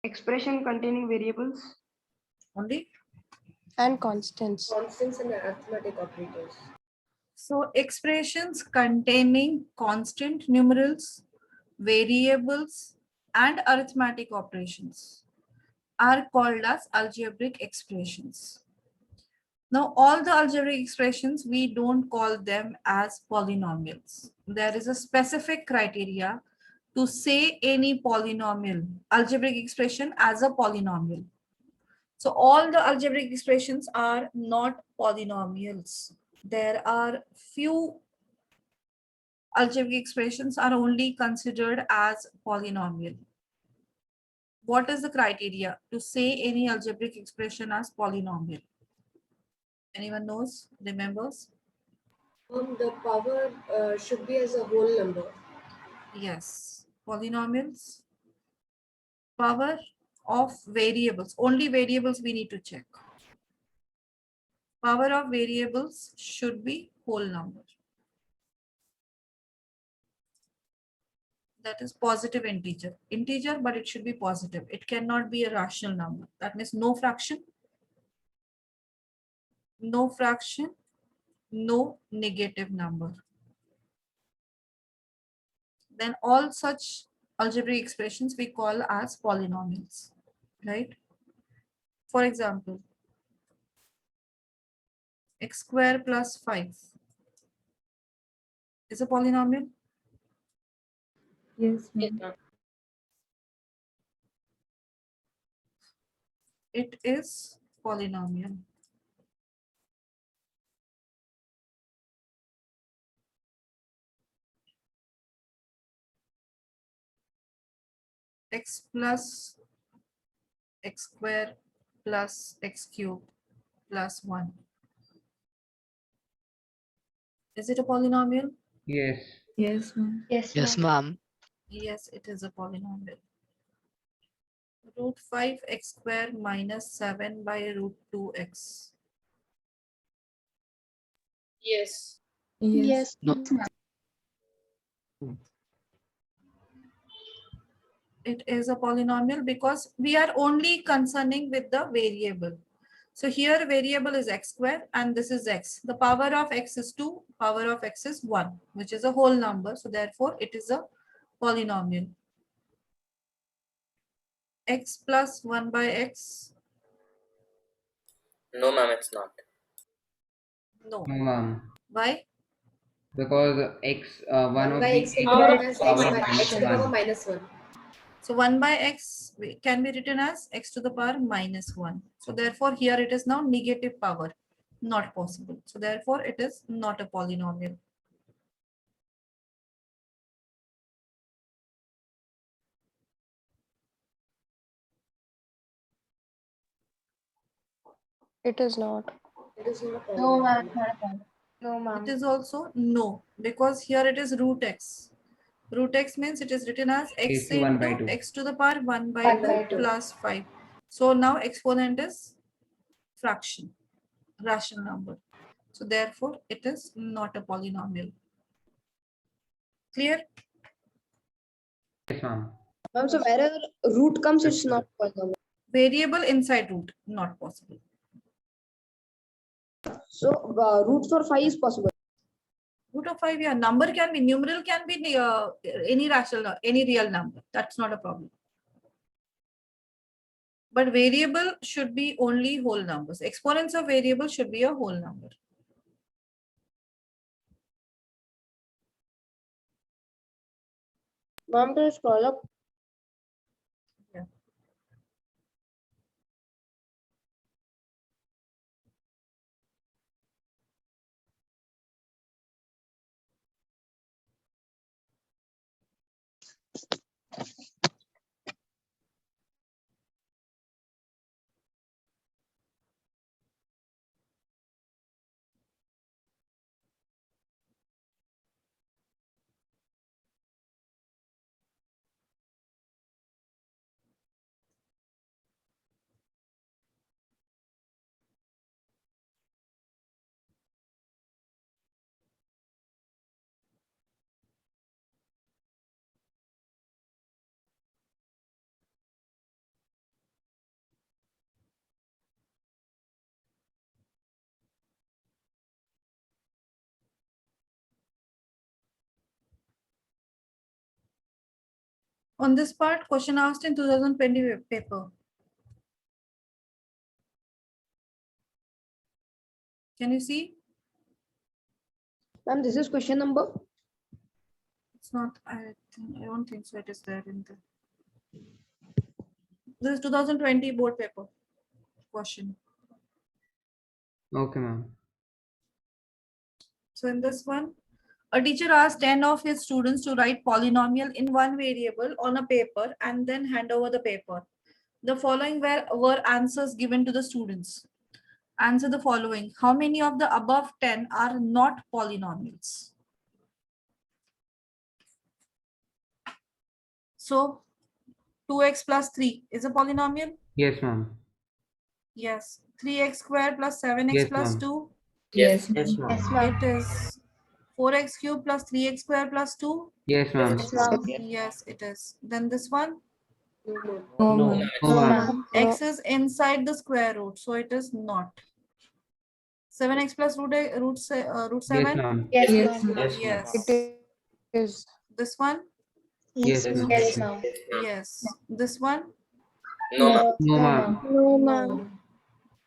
Expression containing variables. Only. And constants. Constants and arithmetic operators. So expressions containing constant numerals, variables, and arithmetic operations are called as algebraic expressions. Now, all the algebraic expressions, we don't call them as polynomials. There is a specific criteria to say any polynomial, algebraic expression as a polynomial. So all the algebraic expressions are not polynomials. There are few algebraic expressions are only considered as polynomial. What is the criteria to say any algebraic expression as polynomial? Anyone knows, remembers? The power should be as a whole number. Yes, polynomials, power of variables, only variables we need to check. Power of variables should be whole number. That is positive integer. Integer, but it should be positive. It cannot be a rational number. That means no fraction, no fraction, no negative number. Then all such algebraic expressions we call as polynomials, right? For example, x square plus 5 is a polynomial. Yes, Yes, ma'am. ma'am. It is polynomial. X plus x square plus x cube plus 1. Is it a polynomial? Yes. Yes, ma'am. Yes, ma'am. ma'am. Yes, it is a polynomial. Root 5x square minus 7 by root 2x. Yes. Yes. No. It is a polynomial because we are only concerning with the variable. So here variable is x square and this is x. The power of x is 2, power of x is 1, which is a whole number. So therefore it is a polynomial. X plus 1 by x. No, ma'am, it's not. No. No, ma'am. Why? Because x, one 1 of by the x can be Power written of as power x to the power -1. minus 1. So 1 by x can be written as x to the power minus 1. So therefore here it is now negative power. Not possible. So therefore it is not a polynomial. It is not. It is not a No, ma'am. polynomial. No, ma'am. It is also no, because here it is root x. Root x means it is written as x Is to 1 by into 2. x to the power 1 by 1 2 by 2. plus 5. So now exponent is fraction, rational number. So therefore it is not a polynomial. Clear? Yes, ma'am. Ma'am, so wherever root comes, it's not polynomial. Variable inside root, not possible. So root for 5 is possible. Root of 5, yeah, number can be, numeral can be any rational, any real number. That's not a problem. But variable should be only whole numbers. Exponents of variable should be a whole number. Ma'am, can you scroll up? On this part, question asked in 2020 paper. Can you see? Ma'am, this is question number. It's not, I don't think so. It is there in the. This is 2020 board paper question. Okay, ma'am. So in this one, a teacher asked 10 of his students to write polynomial in one variable on a paper and then hand over the paper. The following were answers given to the students. Answer the following. How many of the above 10 are not polynomials? So 2x plus 3 is a polynomial? Yes, ma'am. Yes. 3x squared plus 7x Yes, plus ma'am. 2? Yes. Yes, It is 4x cubed plus 3x squared plus 2? Yes, ma'am. Yes, it is. Then this one? No. No, ma'am. X is inside the square root, so it is not. 7x plus root Yes, 7? ma'am. Yes. it is. This one? Yes, ma'am. Yes. This one? No. No, ma'am. No, ma'am.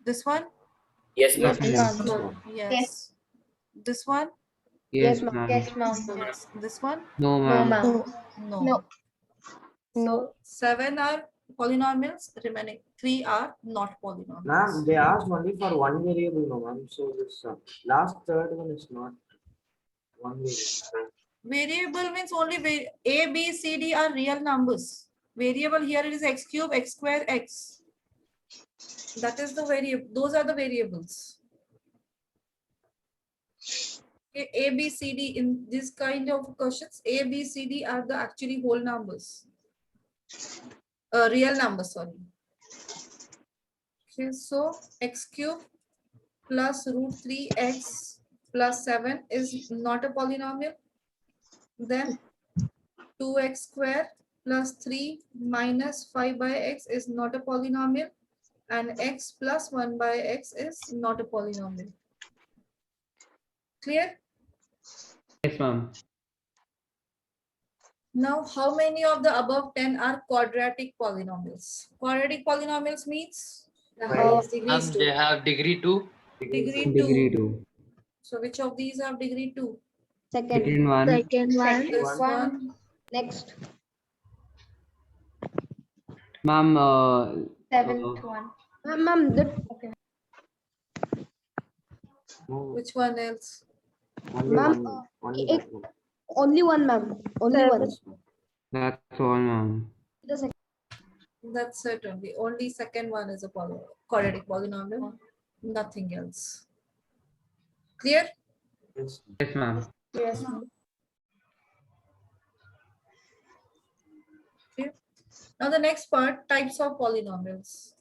This one? Yes, ma'am. Yes, ma'am. Yes. This one? Yes, ma'am. ma'am. Yes. This one? No, ma'am. No. No. 7 are polynomials, remaining 3 are not Ma'am, polynomials. they asked only for one variable, no, ma'am. So this last third one is not one variable. Variable means only A, B, C, D are real numbers. Variable here it is x cube, x square, x. That is the variable. Those are the variables. Okay, A, B, C, D in this kind of questions, A, B, C, D are the actually whole numbers. Real numbers, sorry. Okay, so x cube plus root 3x plus 7 is not a polynomial. Then 2x square plus 3 minus 5 by x is not a polynomial. And x plus 1 by x is not a polynomial. Clear? Yes, ma'am. Now, how many of the above 10 are quadratic polynomials? Quadratic polynomials means The highest degree is Ma'am, 2. they have degree 2. degree Degree 2. 2. So which of these have degree 2? Second. Second one. This one. Next. Ma'am, Ma'am, the No, Which one else? only Ma'am, one. Only it- that one. only one, ma'am. Only one. that's all, ma'am. The second. That's it only. Only second one is a quadratic polynomial. Nothing else. Clear? Yes. Yes, ma'am. Okay. Now the next part, types of polynomials.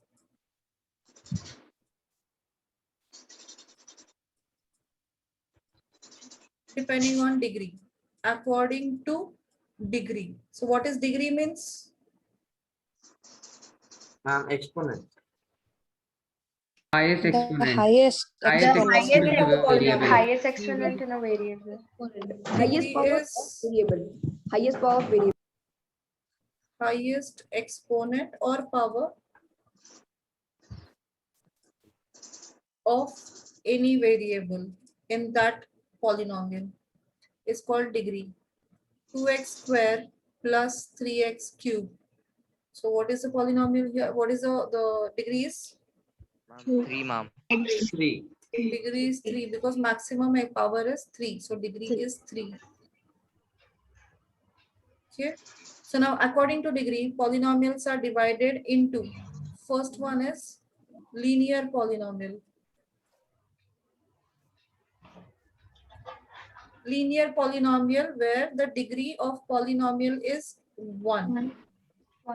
Depending on degree, according to degree. So what is degree means? Ma'am, exponent. Highest The exponent. highest Highest exponent. exponent of a variable. Highest exponent in a variable. Highest Degree power of is variable. Highest power of variable. highest exponent or power of any variable in that polynomial is called degree. 2x square plus 3x cube. So what is the polynomial here? What is the degrees? 3, ma'am. 3. Degree is 3 because maximum power is 3. So degree is 3. Okay. So now according to degree, polynomials are divided into. First one is linear polynomial. Linear polynomial where the degree of polynomial is 1.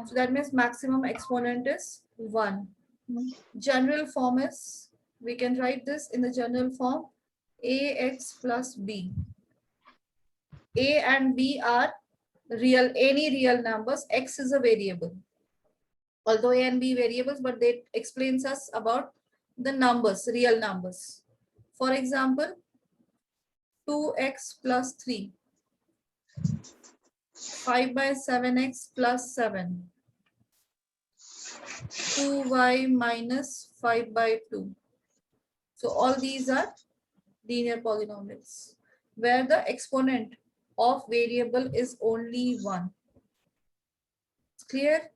So that means maximum exponent is 1. General form is, we can write this in the general form, ax plus b. A and b are real, any real numbers. X is a variable. Although A and B variables, but they explains us about the numbers, real numbers. For example, 2x plus 3. 5 by 7x plus 7. 2y minus 5 by 2. So all these are linear polynomials where the exponent of variable is only 1. It's clear?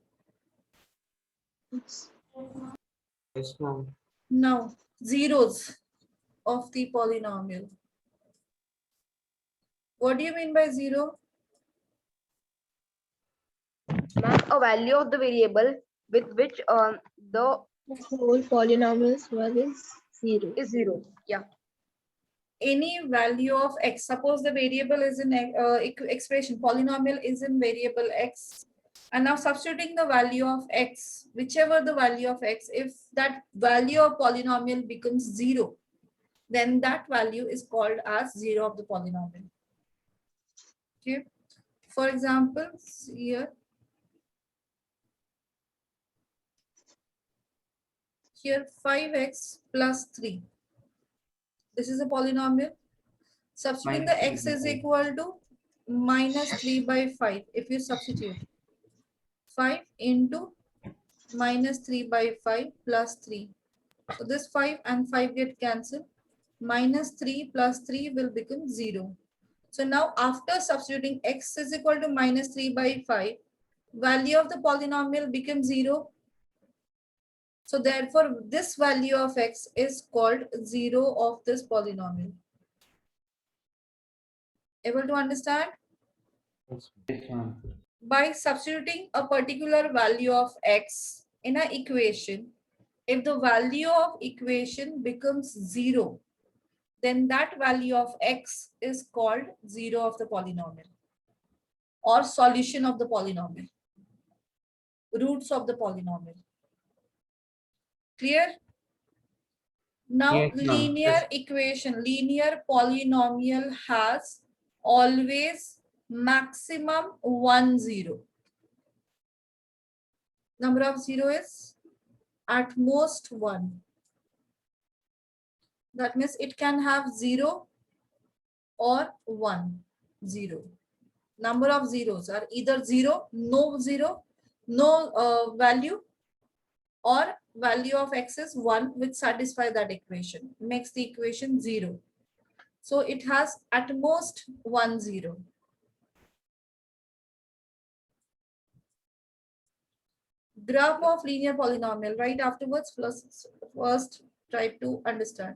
Yes, ma'am. Now, zeros of the polynomial. What do you mean by zero? Ma'am, a value of the variable with which the whole polynomial's value is 0. is 0. Yeah. Any value of x. Suppose the variable is in expression, polynomial is in variable x. And now substituting the value of x, whichever the value of x, if that value of polynomial becomes 0, then that value is called as 0 of the polynomial. Okay. For example, here 5x plus 3. This is a polynomial. Substituting the x is equal to minus 3 by 5. If you substitute 5 into minus 3 by 5 plus 3. So this 5 and 5 get cancelled. Minus 3 plus 3 will become 0. So now after substituting x is equal to minus 3 by 5, value of the polynomial becomes 0. So therefore this value of x is called 0 of this polynomial. Able to understand? Yes, ma'am. By substituting a particular value of x in an equation, if the value of equation becomes 0, then that value of x is called 0 of the polynomial or solution of the polynomial, roots of the polynomial. Clear? Now, Yes, ma'am. linear equation, linear polynomial has always maximum 1 0. Number of 0 is at most 1. That means it can have 0 or 1, 0. Number of zeros are either 0, no value, or value of x is 1, which satisfies that equation, makes the equation 0. So it has at most 1 0. Graph of linear polynomial, right afterwards, first try to understand.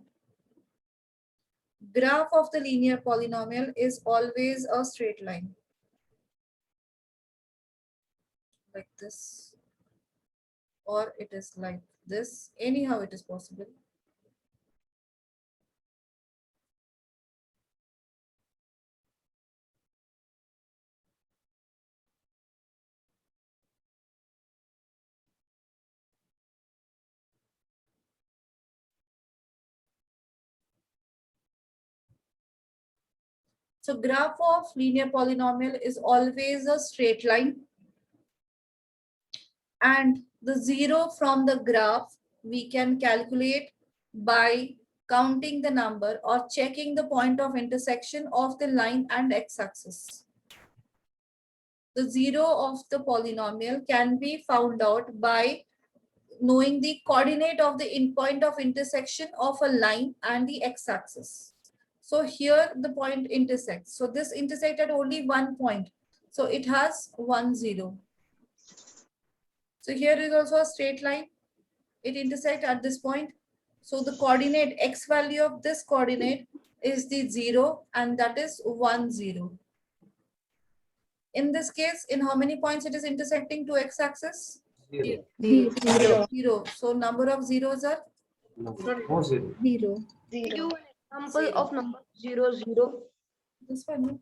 Graph of the linear polynomial is always a straight line. Like this. Or it is like this. Anyhow, it is possible. So graph of linear polynomial is always a straight line. And the 0 from the graph we can calculate by counting the number or checking the point of intersection of the line and x-axis. The 0 of the polynomial can be found out by knowing the coordinate of the point of intersection of a line and the x-axis. So here the point intersects. So this intersects at only one point. So it has 1 0. So here is also a straight line. It intersects at this point. So the coordinate x value of this coordinate is the 0, and that is 1 0. In this case, in how many points it is intersecting to x-axis? 0. 0. So number of zeros are? No, no 0. 0. Can you give an example of number 0 0? This one.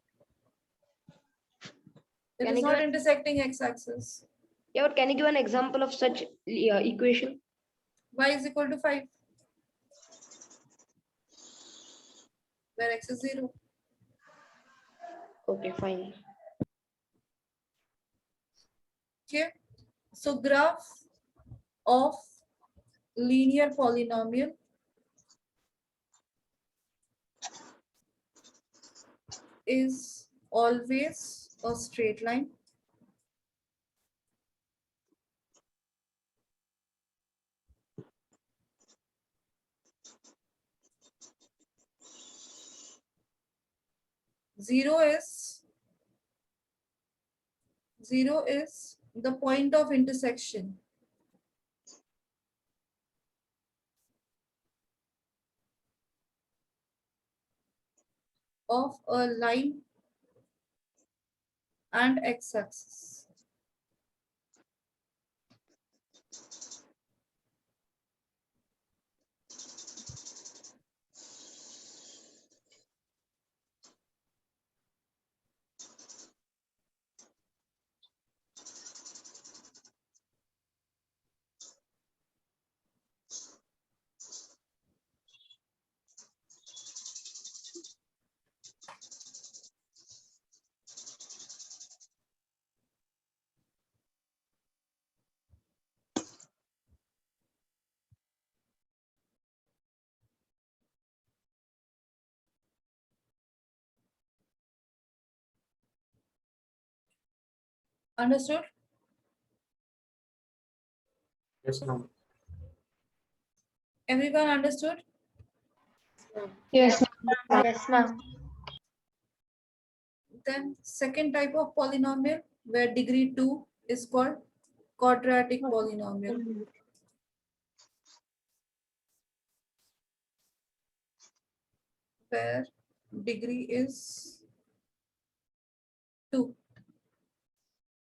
It Can is you not give- intersecting x-axis. Yeah, but can you give an example of such equation? Y is equal to 5. Where x is 0. Okay, fine. Okay. So graph of linear polynomial is always a straight line. Zero is the point of intersection of a line and x-axis. Understood? Yes, ma'am. Everyone understood? Yes. Yes, ma'am. Then second type of polynomial where degree 2 is called quadratic polynomial. Where degree is 2.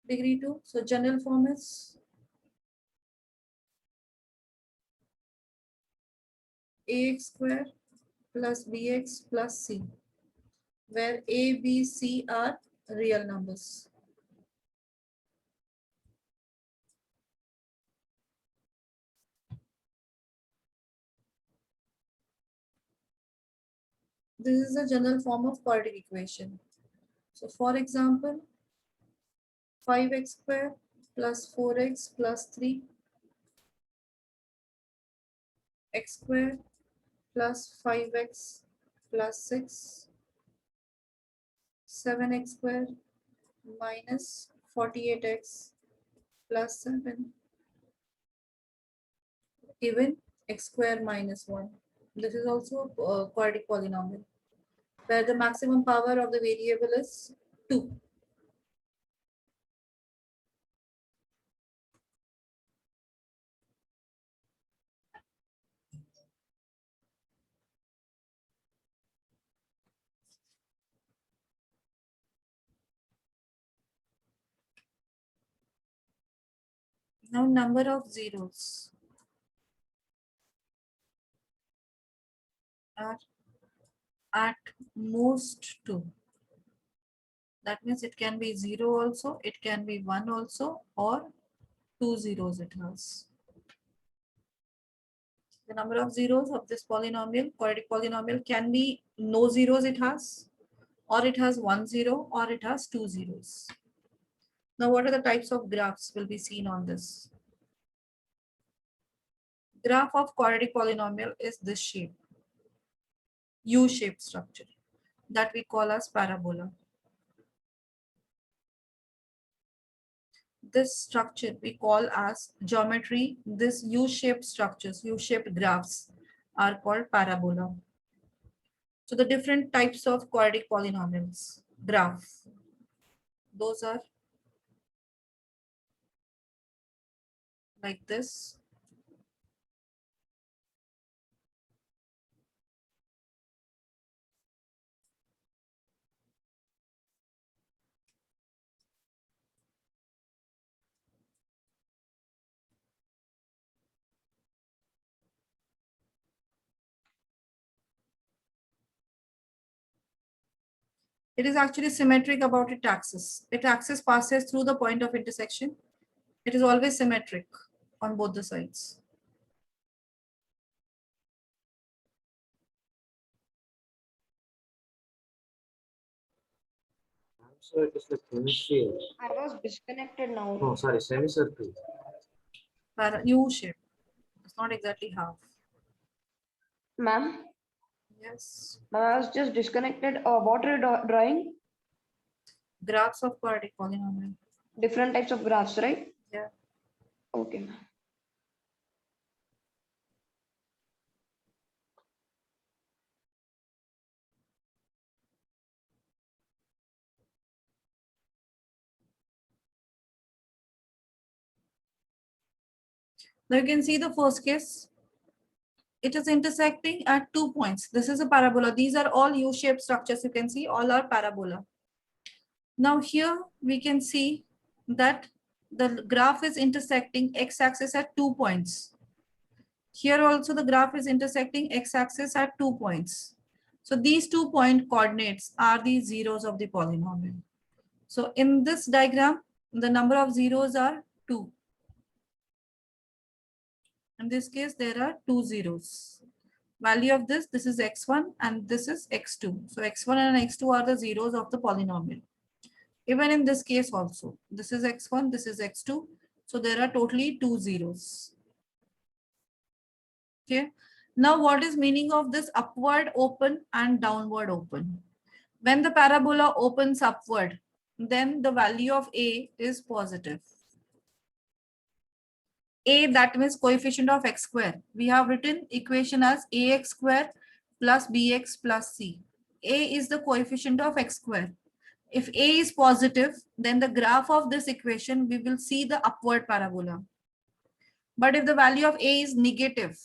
Degree 2. So general form is ax square plus bx plus c, where a, b, c are real numbers. This is the general form of quadratic equation. So for example, 5x square plus 4x plus 3 x square plus 5x plus 6, 7x square minus 48x plus 7, given x square minus 1. This is also a quadratic polynomial, where the maximum power of the variable is 2. Now number of zeros are at most 2. That means it can be 0 also, it can be 1 also, or 2 zeros it has. The number of zeros of this polynomial, quadratic polynomial, can be no zeros it has, or it has 1 zero, or it has 2 zeros. Now what are the types of graphs will be seen on this? Graph of quadratic polynomial is this shape, U-shaped structure, that we call as parabola. This structure we call as geometry. This U-shaped structures, U-shaped graphs are called parabola. So the different types of quadratic polynomials, graph, those are like this. It is actually symmetric about its axis. Its axis passes through the point of intersection. It is always symmetric on both the sides. So it is like hemisphere. I was disconnected now. No, sorry, semicircle. U-shape. It's not exactly half. Ma'am, Yes. I was just disconnected. What are you drawing? Graphs of quadratic polynomial. Different types of graphs, right? Yeah. Okay, ma'am. Now you can see the first case. It is intersecting at 2 points. This is a parabola. These are all U-shaped structures. You can see all are parabola. Now here we can see that the graph is intersecting x-axis at 2 points. Here also the graph is intersecting x-axis at 2 points. So these 2-point coordinates are the zeros of the polynomial. So in this diagram, the number of zeros are 2. In this case, there are 2 zeros. Value of this is x1 and this is x2. So x1 and x2 are the zeros of the polynomial. Even in this case also, this is x1, this is x2. So there are totally 2 zeros. Okay. Now what is meaning of this upward open and downward open? When the parabola opens upward, then the value of a is positive. A, that means coefficient of x square. We have written equation as ax square plus bx plus c. A is the coefficient of x square. If a is positive, then the graph of this equation, we will see the upward parabola. But if the value of a is negative,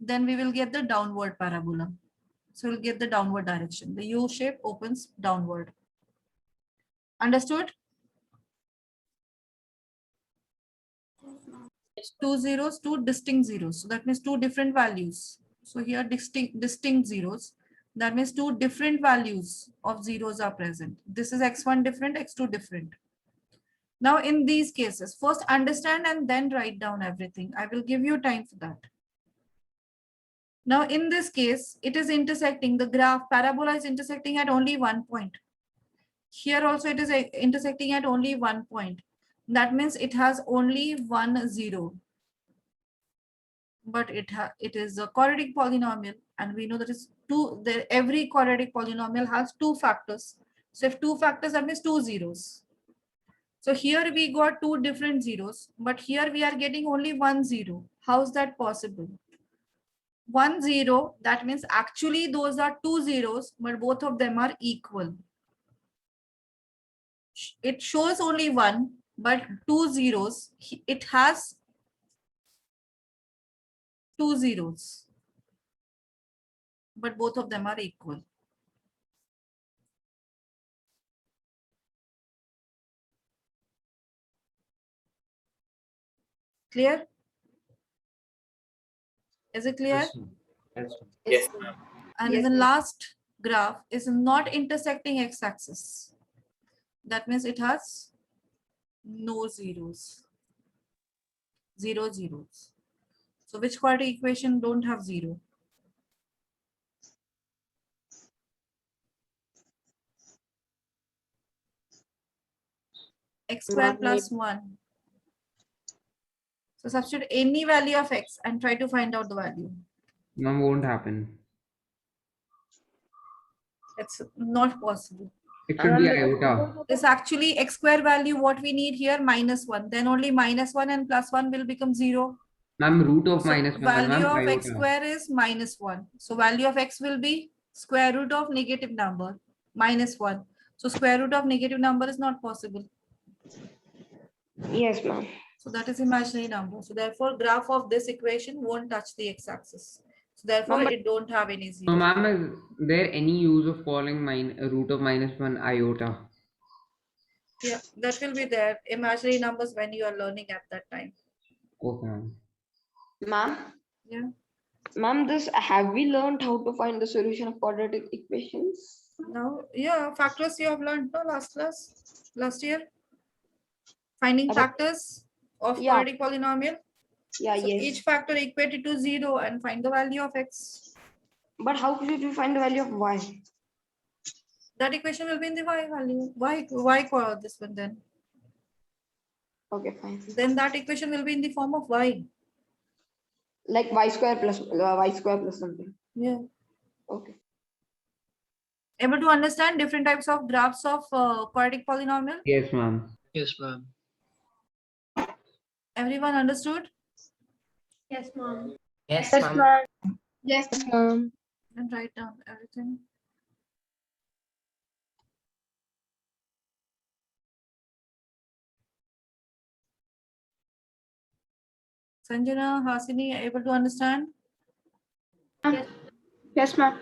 then we will get the downward parabola. So we'll get the downward direction. The U shape opens downward. Understood? 2 zeros, 2 distinct zeros. So that means 2 different values. So here distinct zeros. That means 2 different values of zeros are present. This is x1 different, x2 different. Now in these cases, first understand and then write down everything. I will give you time for that. Now in this case, it is intersecting, the graph parabola is intersecting at only 1 point. Here also it is intersecting at only 1 point. That means it has only 1 zero. But it is a quadratic polynomial, and we know that is every quadratic polynomial has 2 factors. So if 2 factors, that means 2 zeros. So here we got 2 different zeros, but here we are getting only 1 zero. How is that possible? 1 0, that means actually those are 2 zeros, but both of them are equal. It shows only 1, but 2 zeros, it has 2 zeros, but both of them are equal. Clear? Is it clear? Yes, ma'am. Yes, ma'am. Yes, ma'am. And Yes, the ma'am. last graph is not intersecting x-axis. That means it has no zeros. 0 zeros. So which quadratic equation don't have 0? X square plus 1. So substitute any value of x and try to find out the value. Ma'am, won't happen. It's not possible. It should be iota. It's actually x square value, what we need here, -1. Then only -1 and +1 will become 0. Ma'am, root of So minus 1, value ma'am, of x iota. square is -1. So value of x will be square root of negative number, -1. So square root of negative number is not possible. Yes, ma'am. So that is imaginary number. So therefore, graph of this equation won't touch the x-axis. So therefore, Ma'am, it don't have any So, zero. ma'am, is there any use of calling root of -1 iota? Yeah, that will be there. Imaginary numbers when you are learning at that time. Okay, ma'am. Ma'am, Yeah. ma'am, have we learned how to find the solution of quadratic equations? Now, yeah, factors you have learned no last year. Finding About- factors of Yeah. quadratic polynomial. Yeah, So yes. each factor equated to 0 and find the value of x. But how should we find the value of y? That equation will be in the y value. Why call this one then? Okay, fine. Then that equation will be in the form of y. Like y square plus something. Yeah. Okay. Able to understand different types of graphs of quadratic polynomial? Yes, ma'am. Yes, ma'am. Everyone understood? Yes, ma'am. Yes, Yes, ma'am. ma'am. Yes, ma'am. Then write down everything. Sanjana, Hasini, able to understand? Yes, ma'am.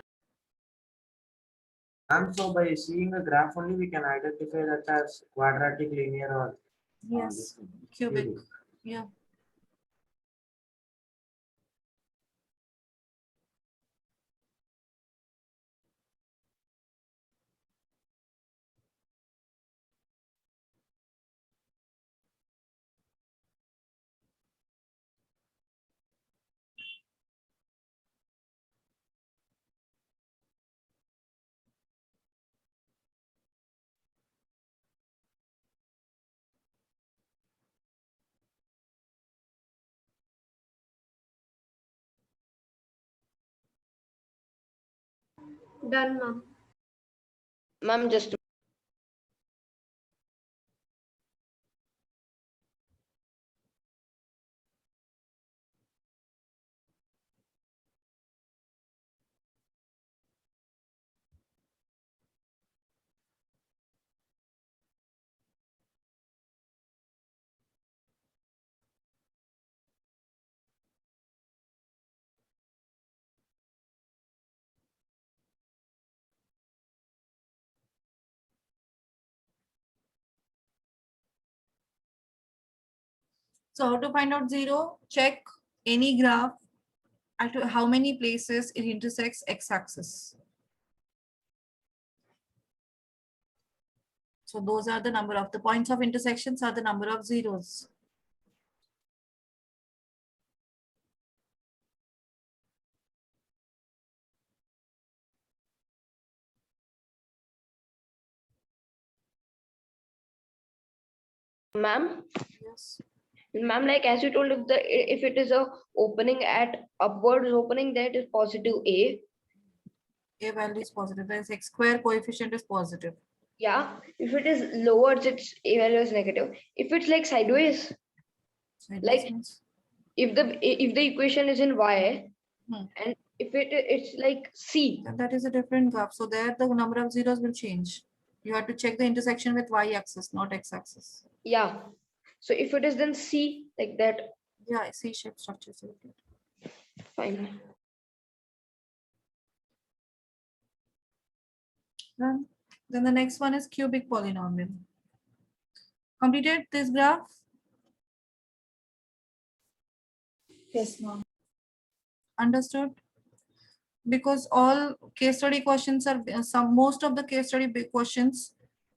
And so by seeing a graph only, we can identify that as quadratic, linear, or Yes, cubic. Yeah. Done, ma'am. Ma'am, just So how to find out zero? Check any graph at how many places it intersects x-axis. So those are the number of the points of intersections are the number of zeros. ma'am. Yes. Ma'am, like as you told, if it is a opening at upwards opening, that is positive A. A value is positive. That is x square coefficient is positive. Yeah. If it is lowards, its A value is negative. If it's like sideways, So it like means if the equation is in Y, Hmm. and if it's like C. that is a different graph. So there the number of zeros will change. You have to check the intersection with y-axis, not x-axis. Yeah. So if it is then C like that, Yeah, C-shaped structure. fine. Then the next one is cubic polynomial. Completed this graph? Yes, ma'am. Understood? Because all case study questions are most of the case study questions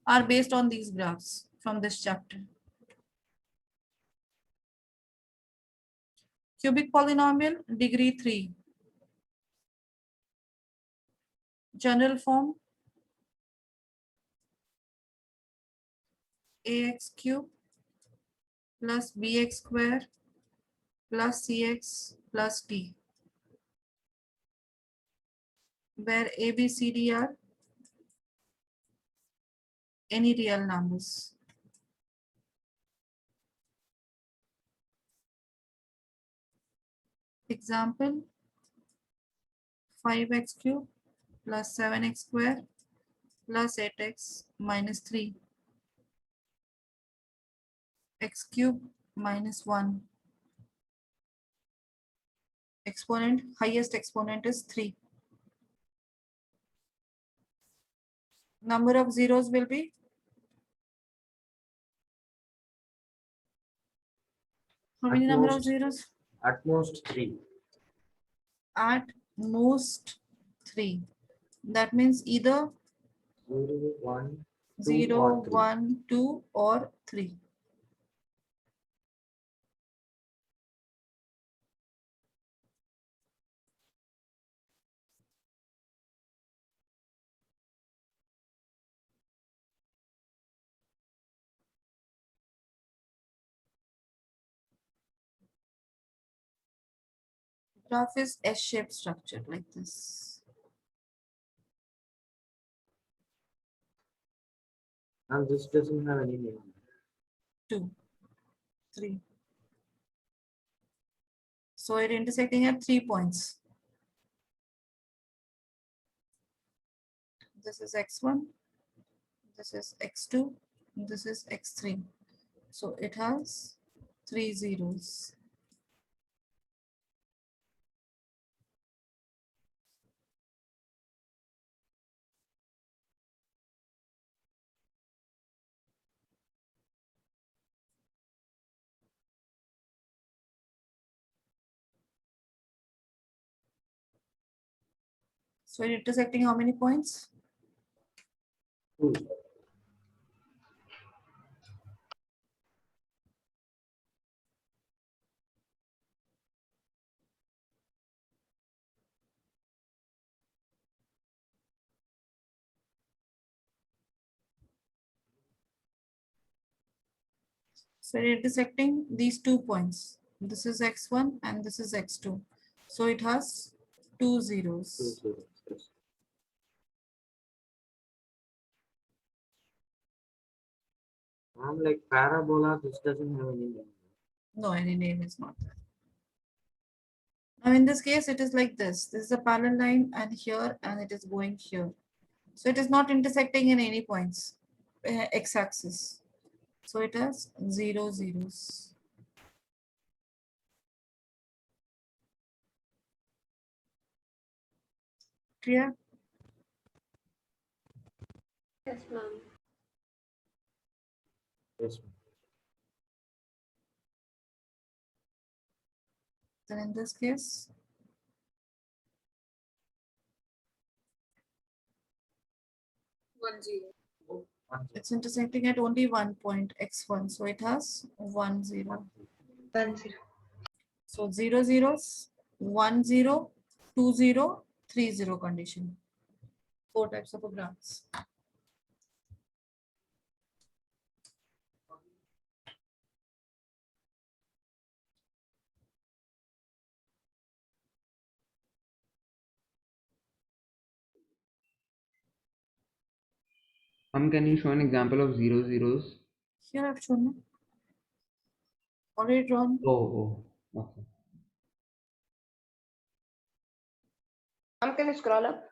are based on these graphs from this chapter. Cubic polynomial, degree 3. General form, ax cube plus bx square plus cx plus d, where a, b, c, d are any real numbers. Example, 5x cube plus 7x square plus 8x minus 3, x cube minus 1. Exponent, highest exponent is 3. Number of zeros will be how many number of zeros? At most 3. At most 3. That means either 0, 1, 2, 0, or 3. 1, 2 or 3. Graph is S-shaped structure like this. And this doesn't have any name. 2, 3. So it intersecting at 3 points. This is x1, this is x2, this is x3. So it has 3 zeros. So it intersecting how many points? 2. So it intersecting these 2 points. This is x1 and this is x2. So it has 2 zeros. 2 zeros. Yes. I'm like parabola, this doesn't have any name. No, any name is not there. Now in this case, it is like this. This is a parallel line and here, and it is going here. So it is not intersecting in any points, x-axis. So it has 0 zeros. Clear? Yes, ma'am. Yes, ma'am. Then in this case, it's intersecting at only 1 point, x1. So it has 1 0. 1 0. So 0 zeros, 1 0, 2 0, 3 0 condition. 4 types of graphs. Can you show an example of zero zeros? Here I've shown you. Already drawn. Oh, okay. Can you scroll up?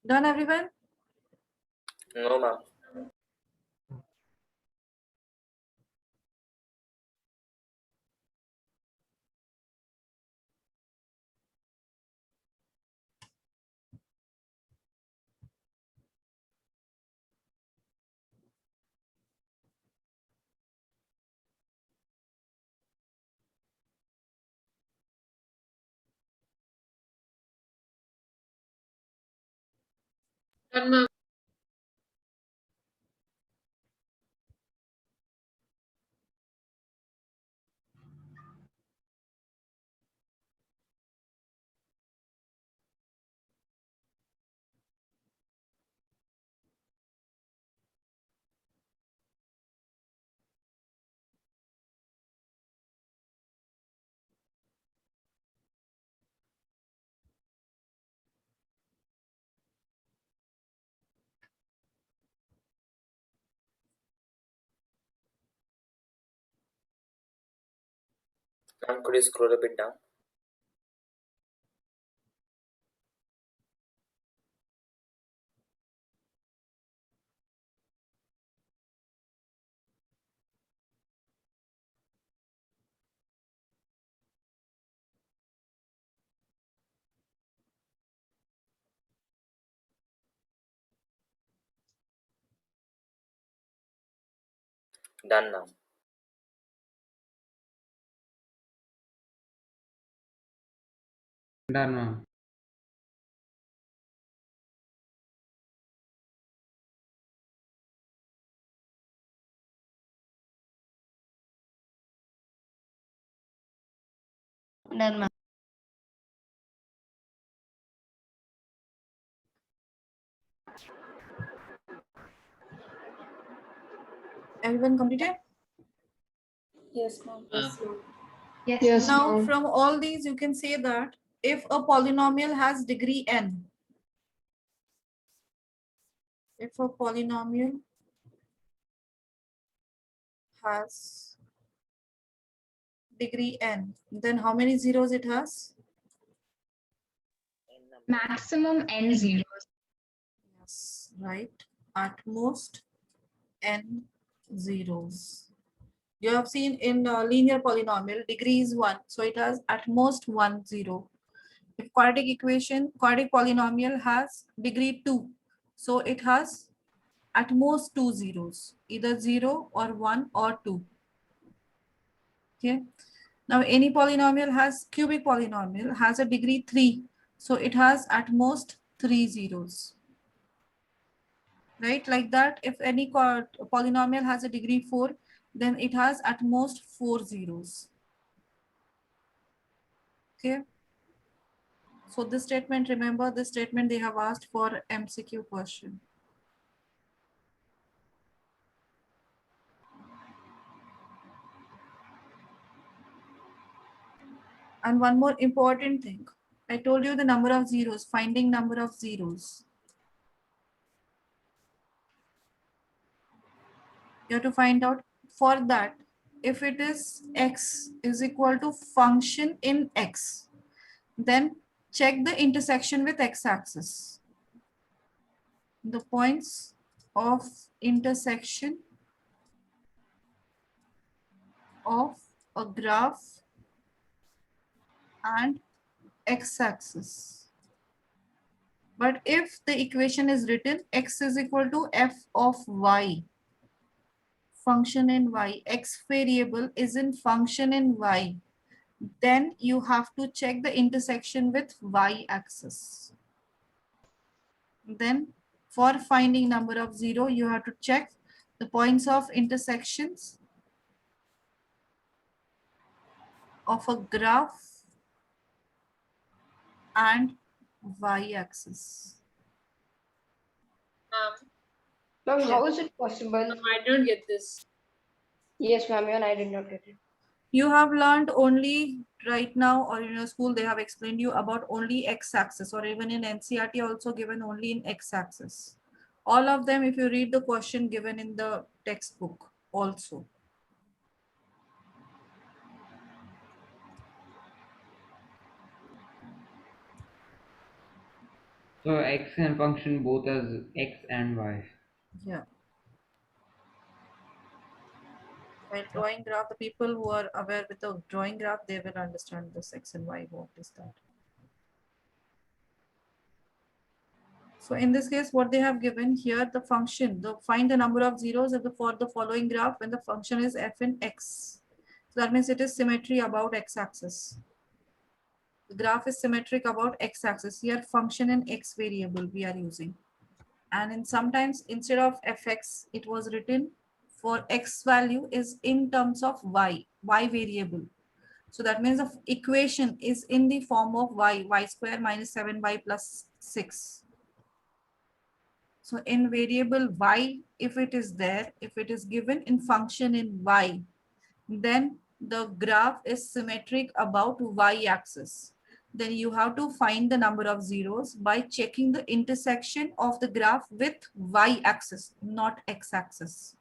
Done, everyone? No, ma'am. Done, ma'am. Ma'am, could you scroll a bit down? Done, ma'am. Done, ma'am. Done, ma'am. Everyone completed? Yes, ma'am. Yes, ma'am. Yes, Now, ma'am. from all these, you can say that if a polynomial has degree n, if a polynomial has degree n, then how many zeros it has? Maximum n zeros. Yes, right. At most n zeros. You have seen in linear polynomial, degree is 1, so it has at most 1 0. If quadratic polynomial has degree 2, so it has at most 2 zeros, either 0 or 1 or 2. Okay. Now any polynomial has cubic polynomial has a degree 3, so it has at most 3 zeros. Right, like that, if any polynomial has a degree 4, then it has at most 4 zeros. Okay, so this statement, remember this statement they have asked for MCQ question. And one more important thing, I told you the number of zeros, finding number of zeros. You have to find out for that, if it is x is equal to function in x, then check the intersection with x-axis. The points of intersection of a graph and x-axis. But if the equation is written x is equal to f of y, function in y, x variable is in function in y, then you have to check the intersection with y-axis. Then for finding number of 0, you have to check the points of intersections of a graph and y-axis. Ma'am, how is it possible? I don't get this. Yes, ma'am, even I did not get it. You have learned only right now, or in your school they have explained you about only x-axis, or even in NCERT also given only in x-axis. All of them, if you read the question given in the textbook also. So x and function both as x and y. Yeah. While drawing graph, the people who are aware with the drawing graph, they will understand this x and y, what is that. So in this case, what they have given here, the function, find the number of zeros for the following graph when the function is f in x. So that means it is symmetry about x-axis. The graph is symmetric about x-axis. Here function in x variable we are using. And in sometimes instead of fx, it was written for x value is in terms of y variable. So that means the equation is in the form of y square minus 7y plus 6. So in variable y, if it is there, if it is given in function in y, then the graph is symmetric about y-axis. Then you have to find the number of zeros by checking the intersection of the graph with y-axis, not x-axis.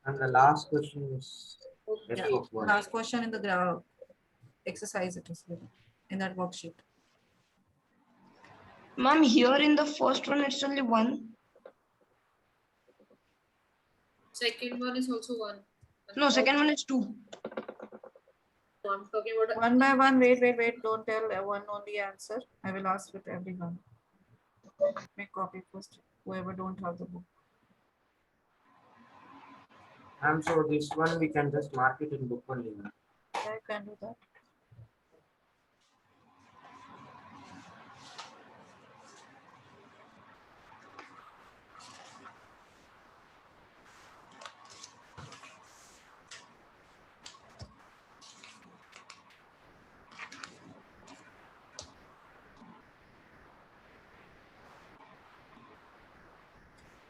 And the last question is f Yeah. of y. Last question in the graph exercise it is given in that worksheet. Ma'am, here in the first one, it's only 1. Second one is also 1. No, second one is 2. I'm talking about One by one, wait, don't tell one only answer. I will ask with everyone. Make copy first, whoever don't have the book. Ma'am, so this one we can just mark it in book only, ma'am. I can do that.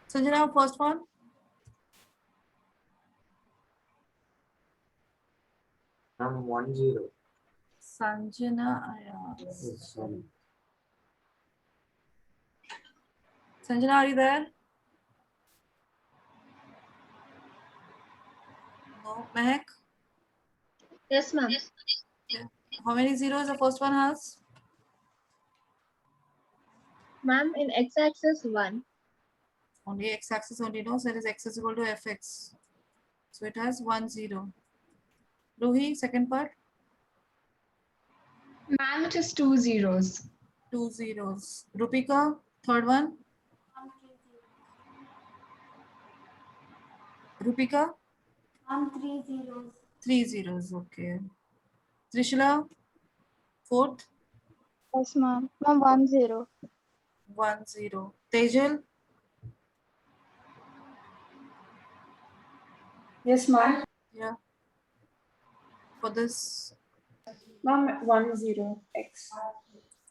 Sanjana, first one. Ma'am, 10. Sanjana, Yes, sorry. Sanjana, are you there? No. Mehak, Yes, ma'am. how many zeros the first one has? Ma'am, in x-axis 1. Only x-axis only, no? So it is x is equal to fx. So it has 1, 0. Ruhi, second part, Ma'am, it is 2 zeros. 2 zeros. Rupika, third one. Rupika, 3 zeros. 3 zeros. Okay. Trishula, fourth, Yes, ma'am. Ma'am, 1 0. 1 0. Tejal, Yes, ma'am. yeah. For this, Ma'am, 1 0 x.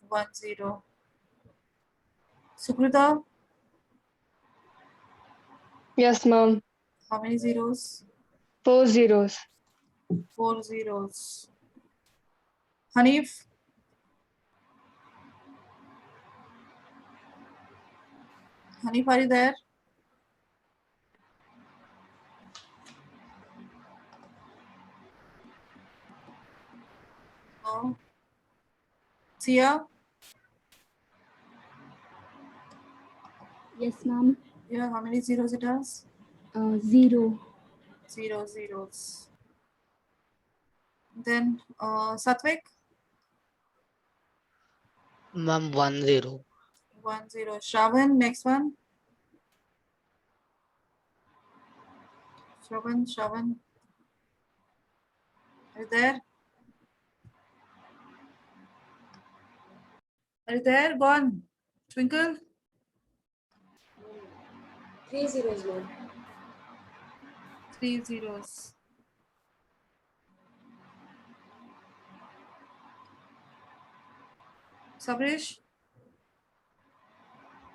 1 0. Sukrita, Yes, ma'am. how many zeros? 4 zeros. 4 zeros. Hanif, Hanif, are you there? No. Sia, Yes, ma'am. yeah, how many zeros it has? 0. 0 zeros. Then Satvik, Ma'am, 10. 1 0. Shravan, next one. Shravan. Are you there? Are you there? Gone. Twinkle, 3 zeros, ma'am. 3 zeros. Sabrish,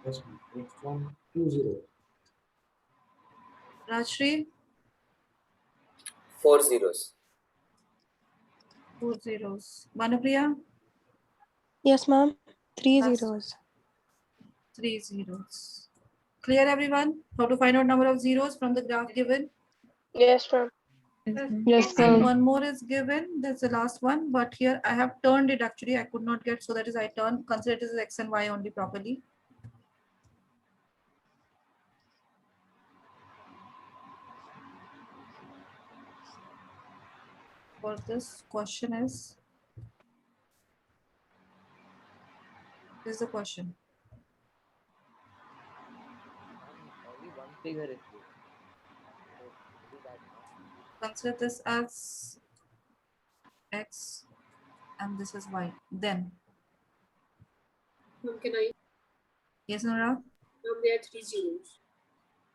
Yes, ma'am. Next one, 2 0. Rajshri, 4 zeros. 4 zeros. Manupriya, Yes, ma'am. 3 Last. zeros. 3 zeros. Clear, everyone? How to find out number of zeros from the graph given? Yes, ma'am. Yes, And ma'am. one more is given. That's the last one. But here I have turned it actually. I could not get. So that is I turn. Consider it as x and y only properly. For this question is. This is the question. Only one figure is given. So, do that now. Consider this as x and this is y. Then. Ma'am, can I? Yes, Nora? Ma'am, there are 3 zeros.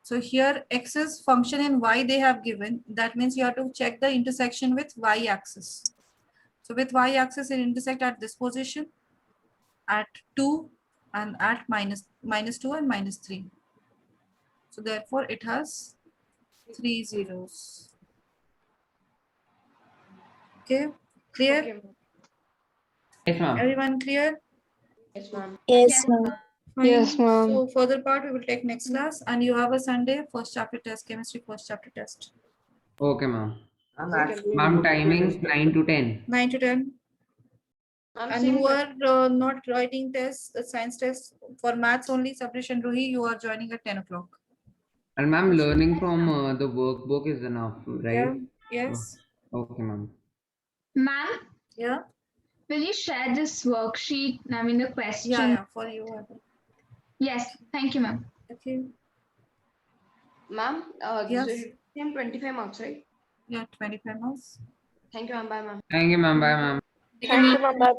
So here x is function in y they have given. That means you have to check the intersection with y axis. So with y axis it intersect at this position, at 2 and at minus 2 and minus 3. So therefore it has 3 zeros. Okay, clear? Okay, ma'am. Yes, ma'am. Everyone clear? Yes, ma'am. Yes, ma'am. Fine. Yes, ma'am. So further part we will take next class, and you have a Sunday first chapter test, chemistry first chapter test. Okay, ma'am. Ma'am, Okay, actually, Ma'am, we need to timing just- 9 to 10. 9 to 10. Ma'am, And same you question. are not writing tests, science tests for maths only. Sabrish and Ruhi, you are joining at 10 o'clock. And ma'am, learning from the workbook is enough, right? Yeah. Yes. Okay, ma'am. Ma'am, Yeah. will you share this worksheet? I mean, the question. Yeah. For you. Yes, thank you, ma'am. Okay. Ma'am, Yes. Same 25 marks, right? Yeah, 25 marks. Thank you, ma'am. Bye, ma'am. Thank you, ma'am. Bye, ma'am. Thank you, ma'am. Bye.